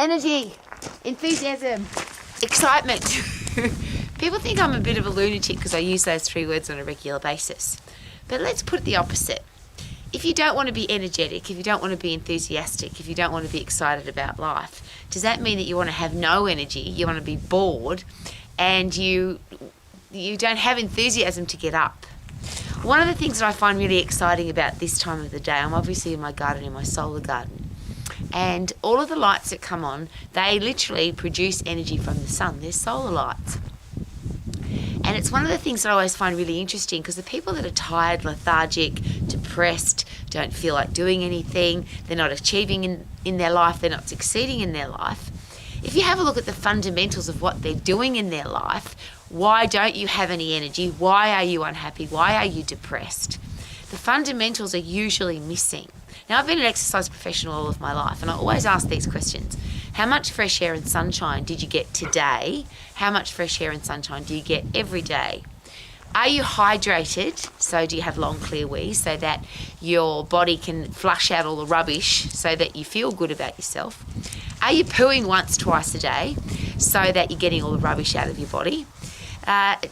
Energy, enthusiasm, excitement. People think I'm a bit of a lunatic because I use those three words on a regular basis. But let's put it the opposite. If you don't want to be energetic, if you don't want to be enthusiastic, if you don't want to be excited about life, does that mean that you want to have no energy, you want to be bored, and you don't have enthusiasm to get up? One of the things that I find really exciting about this time of the day, I'm obviously in my garden, in my solar garden, and all of the lights that come on, they literally produce energy from the sun. They're solar lights. And it's one of the things that I always find really interesting, because the people that are tired, lethargic, depressed, don't feel like doing anything, they're not achieving in their life, they're not succeeding in their life. If you have a look at the fundamentals of what they're doing in their life, why don't you have any energy? Why are you unhappy? Why are you depressed? The fundamentals are usually missing. Now, I've been an exercise professional all of my life, and I always ask these questions. How much fresh air and sunshine did you get today? How much fresh air and sunshine do you get every day? Are you hydrated? So do you have long, clear wee so that your body can flush out all the rubbish so that you feel good about yourself? Are you pooing once, twice a day so that you're getting all the rubbish out of your body?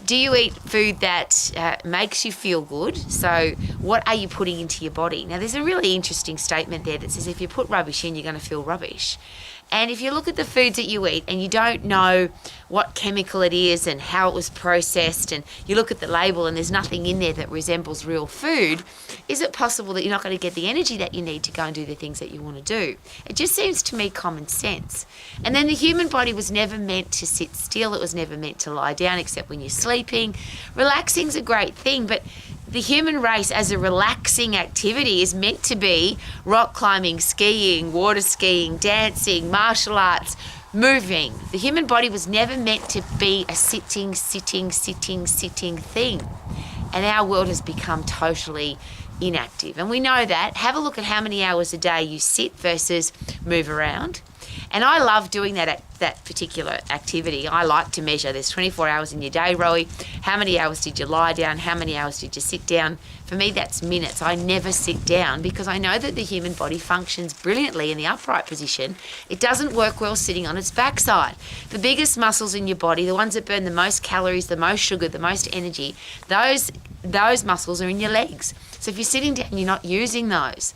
Do you eat food that makes you feel good? So what are you putting into your body? Now, there's a really interesting statement there that says if you put rubbish in, you're going to feel rubbish. And if you look at the foods that you eat and you don't know what chemical it is and how it was processed, and you look at the label and there's nothing in there that resembles real food, is it possible that you're not going to get the energy that you need to go and do the things that you want to do? It just seems to me common sense. And then the human body was never meant to sit still. It was never meant to lie down except when you're sleeping. Relaxing's a great thing, but the human race as a relaxing activity is meant to be rock climbing, skiing, water skiing, dancing, martial arts, moving. The human body was never meant to be a sitting thing. And our world has become totally inactive. And we know that. Have a look at how many hours a day you sit versus move around. And I love doing that particular activity. I like to measure. There's 24 hours in your day, Rowie. How many hours did you lie down? How many hours did you sit down? For me, that's minutes. I never sit down because I know that the human body functions brilliantly in the upright position. It doesn't work well sitting on its backside. The biggest muscles in your body, the ones that burn the most calories, the most sugar, the most energy, those muscles are in your legs. So if you're sitting down, you're not using those.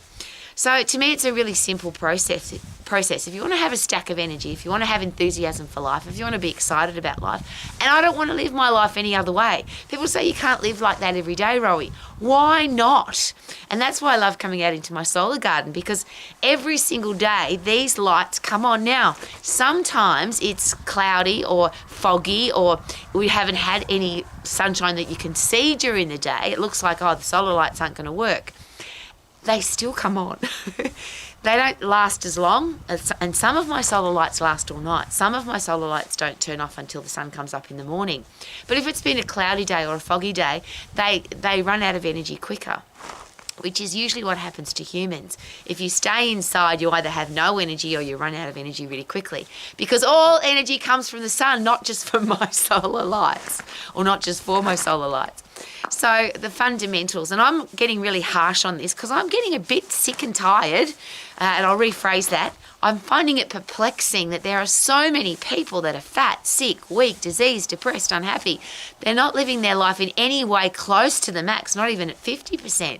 So to me, it's a really simple process. If you want to have a stack of energy, if you want to have enthusiasm for life, if you want to be excited about life, and I don't want to live my life any other way. People say you can't live like that every day, Rowie. Why not? And that's why I love coming out into my solar garden, because every single day these lights come on. Now, sometimes it's cloudy or foggy or we haven't had any sunshine that you can see during the day. It looks like, the solar lights aren't going to work. They still come on. They don't last as long, and some of my solar lights last all night. Some of my solar lights don't turn off until the sun comes up in the morning. But if it's been a cloudy day or a foggy day, they run out of energy quicker, which is usually what happens to humans. If you stay inside, you either have no energy or you run out of energy really quickly, because all energy comes from the sun, not just from my solar lights, or not just for my solar lights. So the fundamentals, and I'm getting really harsh on this because I'm getting a bit sick and tired, and I'll rephrase that. I'm finding it perplexing that there are so many people that are fat, sick, weak, diseased, depressed, unhappy. They're not living their life in any way close to the max, not even at 50%.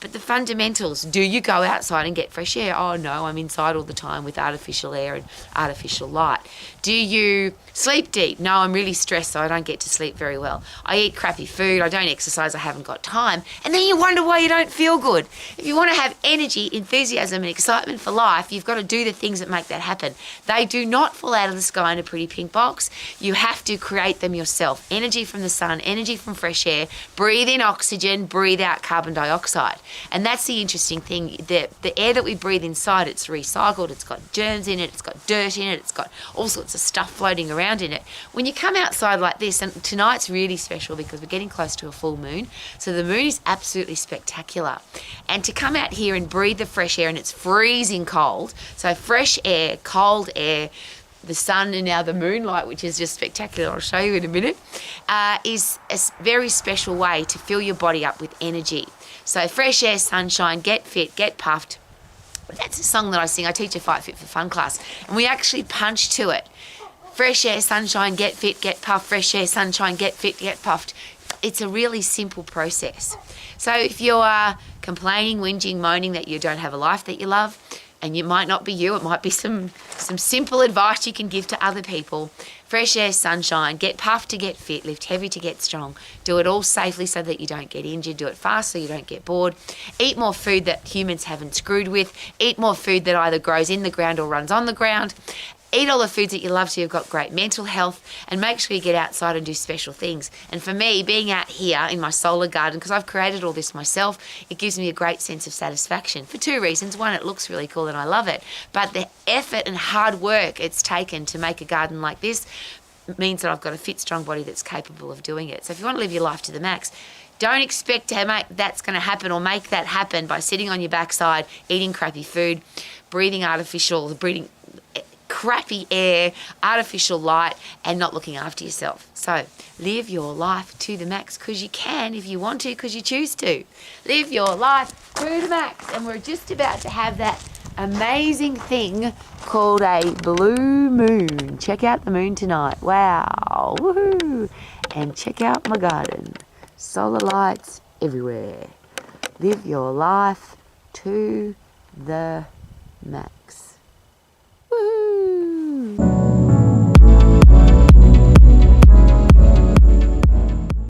But the fundamentals, do you go outside and get fresh air? Oh no, I'm inside all the time with artificial air and artificial light. Do you sleep deep? No, I'm really stressed, so I don't get to sleep very well. I eat crappy food, I don't exercise, I haven't got time. And then you wonder why you don't feel good. If you want to have energy, enthusiasm and excitement for life, you've got to do the things that make that happen. They do not fall out of the sky in a pretty pink box. You have to create them yourself. Energy from the sun, energy from fresh air, breathe in oxygen, breathe out carbon dioxide. And that's the interesting thing. The air that we breathe inside, it's recycled, it's got germs in it, it's got dirt in it, it's got all sorts of stuff floating around in it. When you come outside like this, and tonight's really special because we're getting close to a full moon, so the moon is absolutely spectacular. And to come out here and breathe the fresh air, and it's freezing cold, so fresh air, cold air, the sun and now the moonlight, which is just spectacular, I'll show you in a minute, is a very special way to fill your body up with energy. So fresh air, sunshine, get fit, get puffed, That's a song that I sing. I teach a Fight Fit for Fun class, and we actually punch to it. Fresh air, sunshine, get fit, get puffed. Fresh air, sunshine, get fit, get puffed. It's a really simple process. So if you are complaining, whinging, moaning that you don't have a life that you love, and it might not be you, it might be some simple advice you can give to other people. Fresh air, sunshine, get puffed to get fit, lift heavy to get strong. Do it all safely so that you don't get injured. Do it fast so you don't get bored. Eat more food that humans haven't screwed with. Eat more food that either grows in the ground or runs on the ground. Eat all the foods that you love so you've got great mental health, and make sure you get outside and do special things. And for me, being out here in my solar garden, because I've created all this myself, it gives me a great sense of satisfaction for two reasons. One, it looks really cool and I love it, but the effort and hard work it's taken to make a garden like this means that I've got a fit, strong body that's capable of doing it. So if you want to live your life to the max, don't expect to make that's going to happen or make that happen by sitting on your backside, eating crappy food, breathing crappy air, artificial light, and not looking after yourself. So live your life to the max, because you can if you want to, because you choose to. Live your life to the max. And we're just about to have that amazing thing called a blue moon. Check out the moon tonight. Wow. Woohoo. And check out my garden. Solar lights everywhere. Live your life to the max.